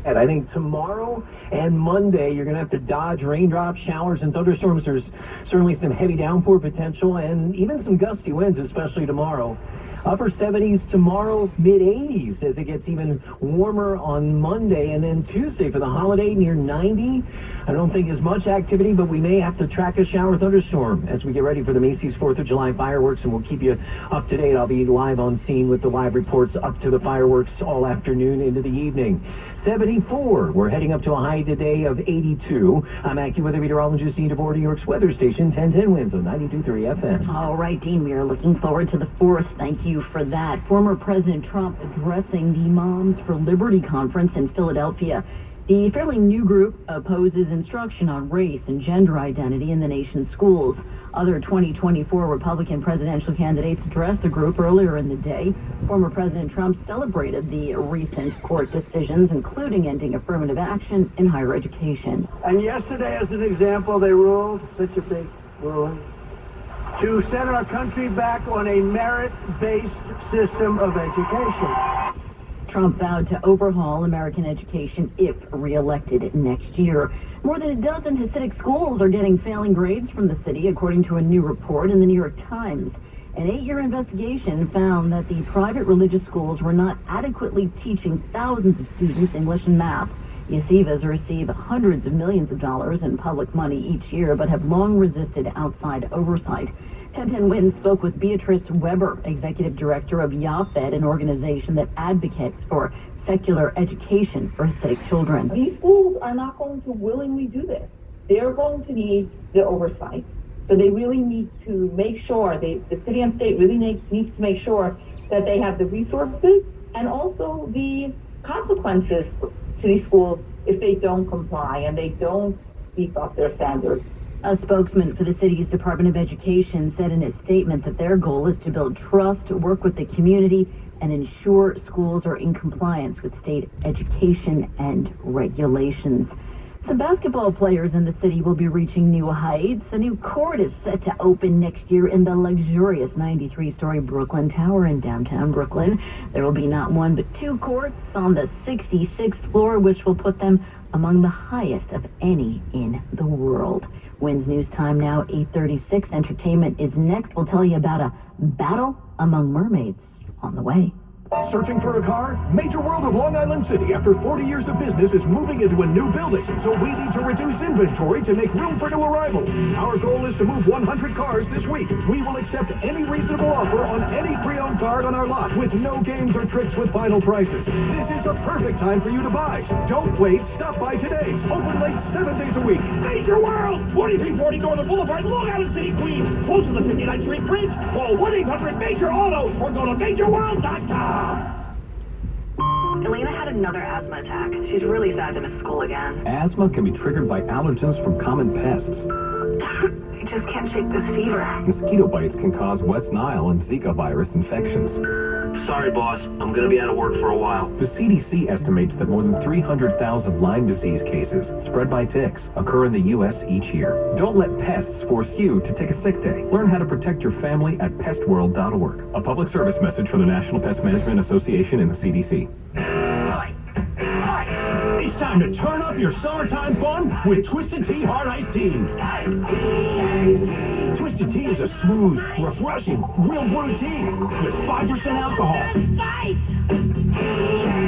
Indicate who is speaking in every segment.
Speaker 1: And I think tomorrow and Monday, you're going to have to dodge raindrops, showers, and thunderstorms. There's certainly some heavy downpour potential and even some gusty winds, especially tomorrow. Upper 70s tomorrow, mid 80s as it gets even warmer on Monday. And then Tuesday for the holiday, near 90. I don't think as much activity, but we may have to track a shower thunderstorm as we get ready for the Macy's 4th of July fireworks, and we'll keep you up to date. I'll be live on scene with the live reports up to the fireworks all afternoon into the evening. 74. We're heading up to a high today of 82. I'm AccuWeather meteorologist Dean DeVore, New York's weather station, 1010 winds on 92.3 FM.
Speaker 2: All right, Dean, we are looking forward to the 4th. Thank you for that. Former President Trump addressing the Moms for Liberty conference in Philadelphia. The fairly new group opposes instruction on race and gender identity in the nation's schools. Other 2024 Republican presidential candidates addressed the group earlier in the day. Former President Trump celebrated the recent court decisions, including ending affirmative action in higher education.
Speaker 3: And yesterday, as an example, they ruled, such a big ruling, to set our country back on a merit-based system of education.
Speaker 2: Trump vowed to overhaul American education if reelected next year. More than a dozen Hasidic schools are getting failing grades from the city, according to a new report in the New York Times. An 8-year investigation found that the private religious schools were not adequately teaching thousands of students English and math. Yeshivas receive hundreds of millions of dollars in public money each year, but have long resisted outside oversight. 1010 Winds spoke with Beatrice Weber, executive director of YAFED, an organization that advocates for secular education for Hasidic children.
Speaker 4: These schools are not going to willingly do this. They're going to need the oversight. So they really need to make sure, the city and state really needs to make sure that they have the resources and also the consequences to these schools if they don't comply and they don't keep up their standards.
Speaker 2: A spokesman for the city's Department of Education said in a statement that their goal is to build trust, work with the community, and ensure schools are in compliance with state education and regulations. Some basketball players in the city will be reaching new heights. A new court is set to open next year in the luxurious 93-story Brooklyn Tower in downtown Brooklyn. There will be not one but 2 courts on the 66th floor, which will put them among the highest of any in the world. Winds News Time now 8:36. Entertainment is next. We'll tell you about a battle among mermaids on the way.
Speaker 5: Searching for a car? Major World of Long Island City, after 40 years of business, is moving into a new building, so we need to reduce inventory to make room for new arrivals. Our goal is to move 100 cars this week. We will accept any reasonable offer on any pre-owned car on our lot, with no games or tricks with final prices. This is the perfect time for you to buy. Don't wait. Stop by today. Open late 7 days a week. Major World! 2340 Northern Boulevard, Long Island City, Queens. Close to the 59th Street Bridge. Call 1-800-MAJOR-AUTO or go to MajorWorld.com.
Speaker 6: Elena had another asthma attack. She's really sad to miss school again.
Speaker 7: Asthma can be triggered by allergens from common pests.
Speaker 6: I just can't shake this fever.
Speaker 7: Mosquito bites can cause West Nile and Zika virus infections.
Speaker 8: Sorry, boss. I'm going to be out of work for a while.
Speaker 7: The CDC estimates that more than 300,000 Lyme disease cases spread by ticks occur in the U.S. each year. Don't let pests force you to take a sick day. Learn how to protect your family at pestworld.org. A public service message from the National Pest Management Association and the CDC.
Speaker 5: It's time to turn up your summertime fun with Twisted Tea Hard Iced Tea. Twisted Tea is a smooth, refreshing, real brew tea with 5% alcohol.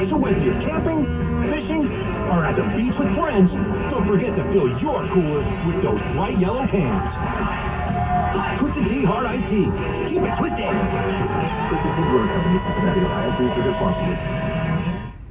Speaker 5: So whether you're camping, fishing, or at the beach with friends, don't forget to fill your cooler with those bright yellow cans. Twisted Tea Hard Iced Tea. Keep it twisted.
Speaker 7: Twisted Tea Brewer Company, Cincinnati, Ohio. Please visit sponsors.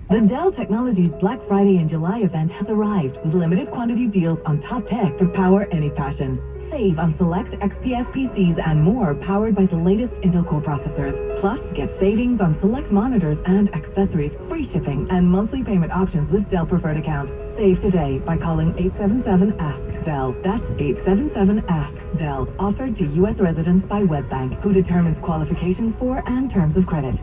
Speaker 9: The Dell Technologies Black Friday and July event has arrived with limited quantity deals on top tech to power any passion. Save on select XPS PCs and more powered by the latest Intel Core processors. Plus, get savings on select monitors and accessories, free shipping, and monthly payment options with Dell Preferred accounts. Save today by calling 877-ASK-DELL. That's 877-ASK-DELL. Offered to U.S. residents by WebBank, who determines qualifications for and terms of credit.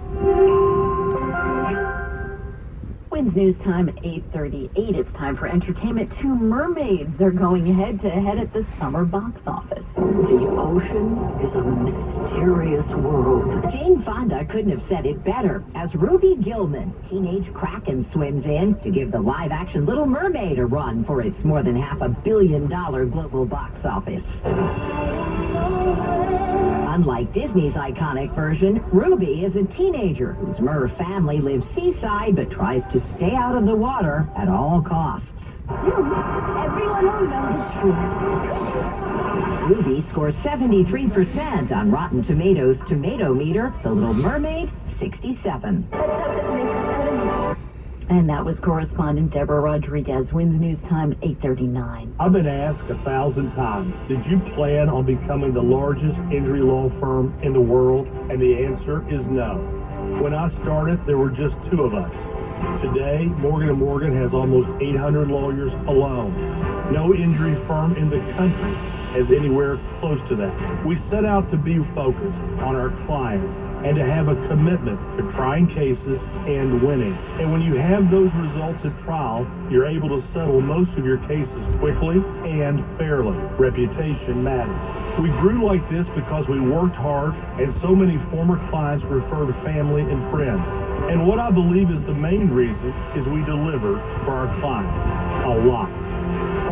Speaker 2: Wins News Time at 8:38. It's time for entertainment. Two mermaids are going head-to-head at the summer box office. The ocean is a mysterious world. Jane Fonda couldn't have said it better as Ruby Gillman, teenage Kraken, swims in to give the live-action Little Mermaid a run for its more than $500 million global box office. Unlike Disney's iconic version, Ruby is a teenager whose mer family lives seaside but tries to stay out of the water at all costs. Everyone will know the truth. Ruby scores 73% on Rotten Tomatoes tomato meter. The Little Mermaid, 67. And that was correspondent Deborah Rodriguez. Wins News Time, 8:39.
Speaker 3: I've been asked 1,000 times, did you plan on becoming the largest injury law firm in the world? And the answer is no. When I started, there were just 2 of us. Today, Morgan & Morgan has almost 800 lawyers alone. No injury firm in the country is anywhere close to that. We set out to be focused on our clients and to have a commitment to trying cases and winning. And when you have those results at trial, you're able to settle most of your cases quickly and fairly. Reputation matters. We grew like this because we worked hard, and so many former clients referred family and friends. And what I believe is the main reason is we deliver for our clients a lot.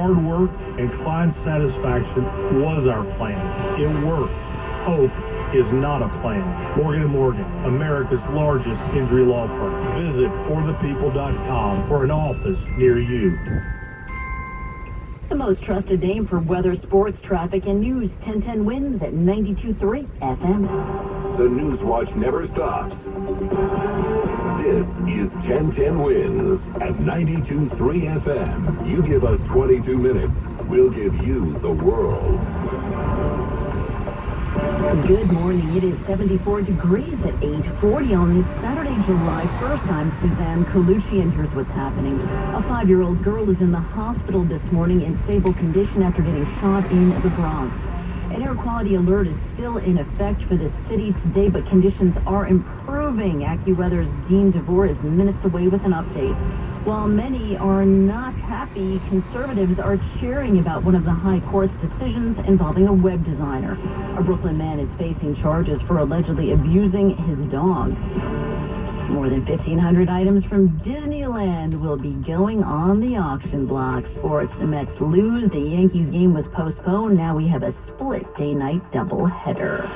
Speaker 3: Hard work and client satisfaction was our plan. It worked. Hope is not a plan. Morgan & Morgan, America's largest injury law firm. Visit forthepeople.com for an office near you.
Speaker 2: The most trusted name for weather, sports, traffic, and news. 1010 Wins at 92.3 FM.
Speaker 10: The News Watch never stops. This is 1010 Wins at 92.3 FM. You give us 22 minutes, we'll give you the world.
Speaker 2: Good morning. It is 74 degrees at 8:40 on this Saturday, July 1st. I'm Suzanne Colucci, and here's what's happening. A 5-year-old girl is in the hospital this morning in stable condition after getting shot in the Bronx. An air quality alert is still in effect for the city today, but conditions are improving. AccuWeather's Dean DeVore is minutes away with an update. While many are not happy, conservatives are cheering about one of the high court's decisions involving a web designer. A Brooklyn man is facing charges for allegedly abusing his dog. More than 1,500 items from Disneyland will be going on the auction block. Sports, the Mets lose. The Yankees game was postponed. Now we have a split day-night doubleheader.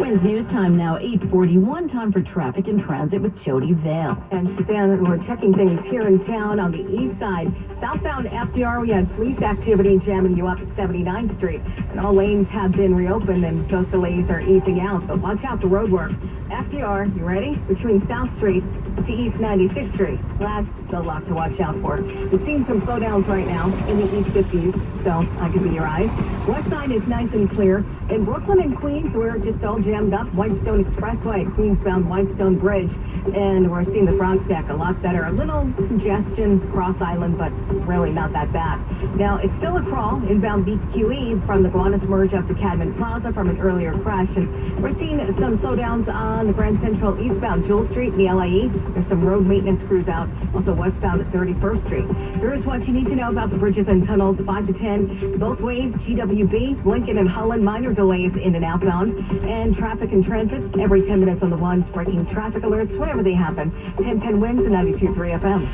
Speaker 2: Wins News Time now, 8:41. Time for traffic and transit with Jody Vale.
Speaker 11: And Suzanne, we're checking things here in town on the east side. Southbound FDR, we had police activity jamming you up at 79th Street. And all lanes have been reopened and those delays are easing out. But watch out for road work. FDR, you ready? Between South Street to East 96th Street. That's a lot to watch out for. We've seen some slowdowns right now in the East 50s, so I could be your eyes. West side is nice and clear. In Brooklyn and Queens, we're just all jammed up. Whitestone Expressway, Queensbound Whitestone Bridge. And we're seeing the Bronx deck a lot better. A little congestion Cross Island, but really not that bad. Now, it's still a crawl inbound BQE from the Gowanus Merge up to Cadman Plaza from an earlier crash. And we're seeing some slowdowns on the Grand Central eastbound Jewel Street, the LIE. There's some road maintenance crews out. Also westbound at 31st Street. Here's what you need to know about the bridges and tunnels 5 to 10. Both ways, GWB, Lincoln and Holland, minor delays in and outbound. And traffic and transit every 10 minutes on the ones, breaking traffic alerts whenever they happen. 1010 Wins at 92.3 FM.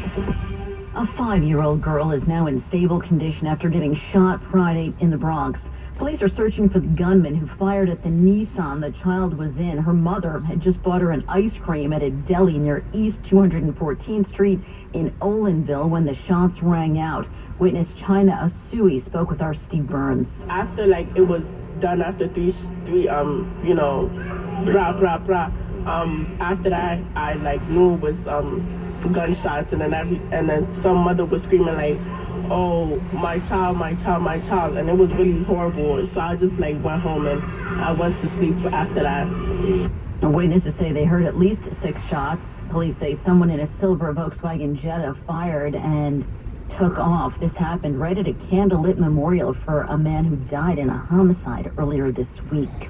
Speaker 2: A 5-year-old girl is now in stable condition after getting shot Friday in the Bronx. Police are searching for the gunman who fired at the Nissan the child was in. Her mother had just bought her an ice cream at a deli near East 214th Street in Olinville when the shots rang out. Witness China Asui spoke with our Steve Burns.
Speaker 12: After it was done after three after that I knew it was gunshots and then some mother was screaming oh, my child, and it was really horrible. So I just went home and I went to sleep after that.
Speaker 2: Witnesses say they heard at least 6 shots. Police say someone in a silver Volkswagen Jetta fired and took off. This happened right at a candlelit memorial for a man who died in a homicide earlier this week.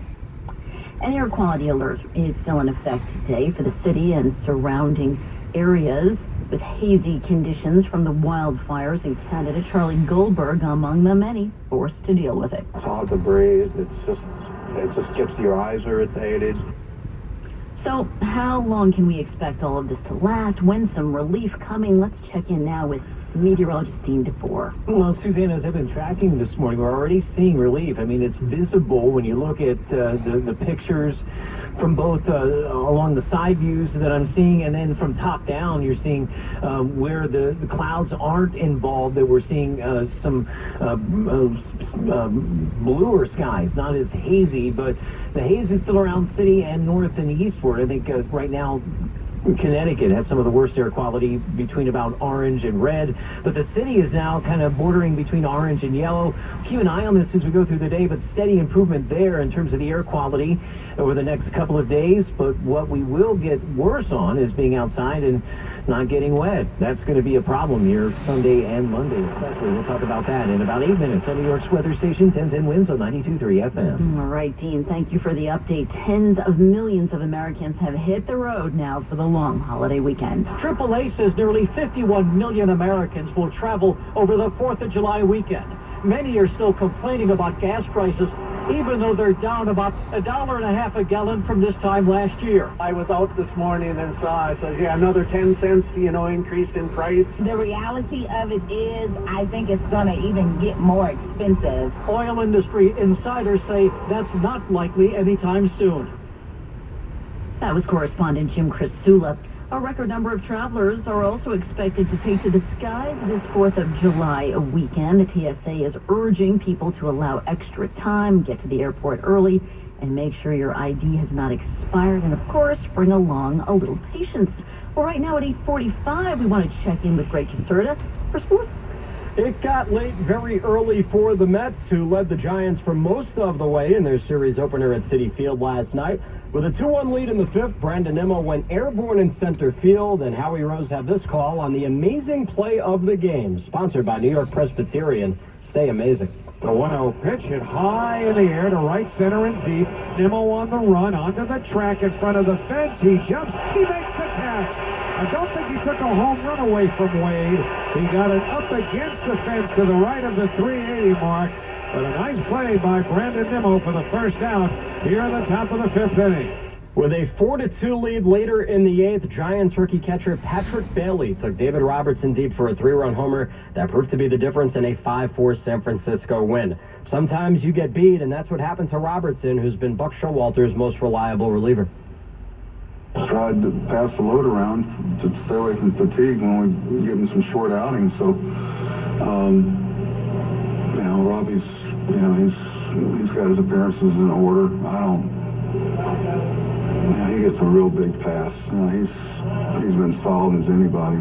Speaker 2: An air quality alert is still in effect today for the city and surrounding areas with hazy conditions from the wildfires in Canada. Charlie Goldberg among the many forced to deal with it.
Speaker 13: It's all debris. It just gets your eyes irritated.
Speaker 2: So how long can we expect all of this to last? When's some relief coming? Let's check in now with meteorologist Dean DeFore.
Speaker 1: Well, Suzanne, as I've been tracking this morning, we're already seeing relief. I mean, it's visible when you look at the pictures from both along the side views that I'm seeing, and then from top down, you're seeing where the clouds aren't involved, that we're seeing some bluer skies, not as hazy, but the haze is still around city and north and eastward. I think right now Connecticut has some of the worst air quality, between about orange and red, but the city is now kind of bordering between orange and yellow. Keep an eye on this as we go through the day, but steady improvement there in terms of the air quality over the next couple of days. But what we will get worse on is being outside and not getting wet. That's going to be a problem here Sunday and Monday especially. We'll talk about that in about 8 minutes on New York's weather station, 1010 Winds on 92.3 FM.
Speaker 2: All right, Dean, thank you for the update. Tens of millions of Americans have hit the road now for the long holiday weekend.
Speaker 14: AAA says nearly 51 million Americans will travel over the 4th of July weekend. Many are still complaining about gas prices, even though they're down about $1.50 a gallon from this time last year.
Speaker 13: I was out this morning and saw it says, another 10 cents, increase in price.
Speaker 15: The reality of it is, I think it's going to even get more expensive.
Speaker 14: Oil industry insiders say that's not likely anytime soon.
Speaker 2: That was correspondent Jim Christula. A record number of travelers are also expected to take to the skies this 4th of July weekend. The TSA is urging people to allow extra time, get to the airport early, and make sure your ID has not expired. And, of course, bring along a little patience. Well, right now at 8:45, we want to check in with Greg Caserta for sports.
Speaker 16: It got late very early for the Mets, who led the Giants for most of the way in their series opener at Citi Field last night. With a 2-1 lead in the fifth, Brandon Nimmo went airborne in center field, and Howie Rose had this call on the amazing play of the game, sponsored by New York Presbyterian. Stay amazing.
Speaker 5: The 1-0 pitch hit high in the air to right center and deep. Nimmo on the run, onto the track in front of the fence. He jumps, he makes the catch. I don't think he took a home run away from Wade. He got it up against the fence to the right of the 380 mark. But a nice play by Brandon Nimmo for the first out here in the top of the fifth inning.
Speaker 16: With a 4-2 lead later in the eighth, Giants rookie catcher Patrick Bailey took David Robertson deep for a 3-run homer that proved to be the difference in a 5-4 San Francisco win. Sometimes you get beat, and that's what happened to Robertson, who's been Buck Showalter's most reliable reliever.
Speaker 17: Tried to pass the load around to stay away from fatigue when we give him some short outings. So, Robbie's, he's got his appearances in order. He gets a real big pass. He's been solid as anybody.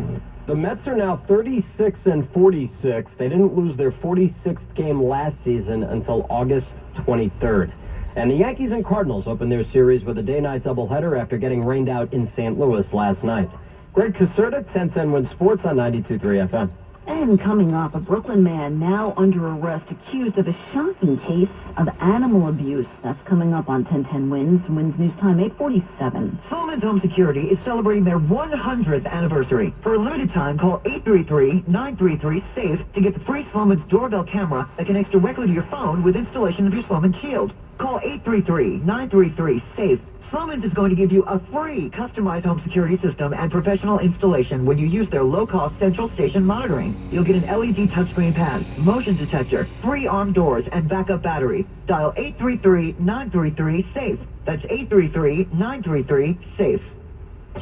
Speaker 16: The Mets are now 36-46. They didn't lose their 46th game last season until August 23rd. And the Yankees and Cardinals opened their series with a day-night doubleheader after getting rained out in St. Louis last night. Greg Caserta, 1010 Win Sports on 92.3 FM.
Speaker 2: And coming up, a Brooklyn man now under arrest accused of a shocking case of animal abuse. That's coming up on 1010 Wins. Wins News Time, 8:47.
Speaker 9: Solomon's Home Security is celebrating their 100th anniversary. For a limited time, call 833-933-SAFE to get the free Solomon's doorbell camera that connects directly to your phone with installation of your Sloman Shield. Call 833-933-SAFE. Sloman's is going to give you a free customized home security system and professional installation when you use their low-cost central station monitoring. You'll get an LED touchscreen pad, motion detector, free armed doors, and backup battery. Dial 833-933-SAFE. That's 833-933-SAFE.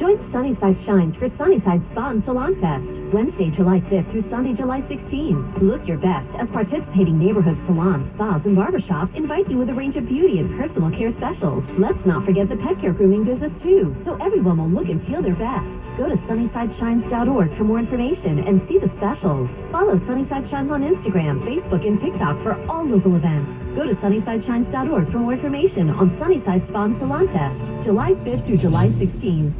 Speaker 18: Join Sunnyside Shines for Sunnyside Spa and Salon Fest, Wednesday, July 5th through Sunday, July 16th. Look your best as participating neighborhood salons, spas, and barbershops invite you with a range of beauty and personal care specials. Let's not forget the pet care grooming business, too, so everyone will look and feel their best. Go to SunnysideShines.org for more information and see the specials. Follow Sunnyside Shines on Instagram, Facebook, and TikTok for all local events. Go to SunnysideShines.org for more information on Sunnyside Spa and Salon Fest, July 5th through July 16th.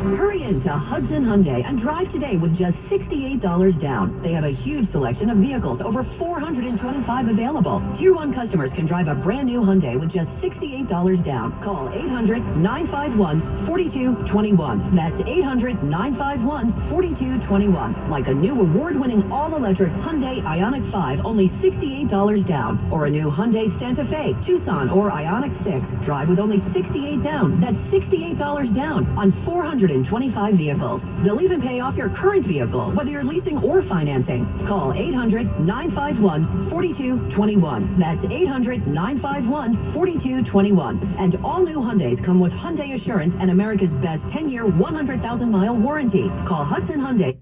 Speaker 18: Hurry into Hudson Hyundai and drive today with just $68 down. They have a huge selection of vehicles, over 425 available. Tier 1 customers can drive a brand new Hyundai with just $68 down. Call 800-951-4221. That's 800-951-4221. Like a new award-winning all-electric Hyundai Ioniq 5, only $68 down. Or a new Hyundai Santa Fe, Tucson, or Ioniq 6. Drive with only $68 down. That's $68 down on 425 vehicles. They'll even pay off your current vehicle, whether you're leasing or financing. Call 800-951-4221. That's 800-951-4221. And all new Hyundais come with Hyundai Assurance and America's best 10-year, 100,000-mile warranty. Call Hudson Hyundai.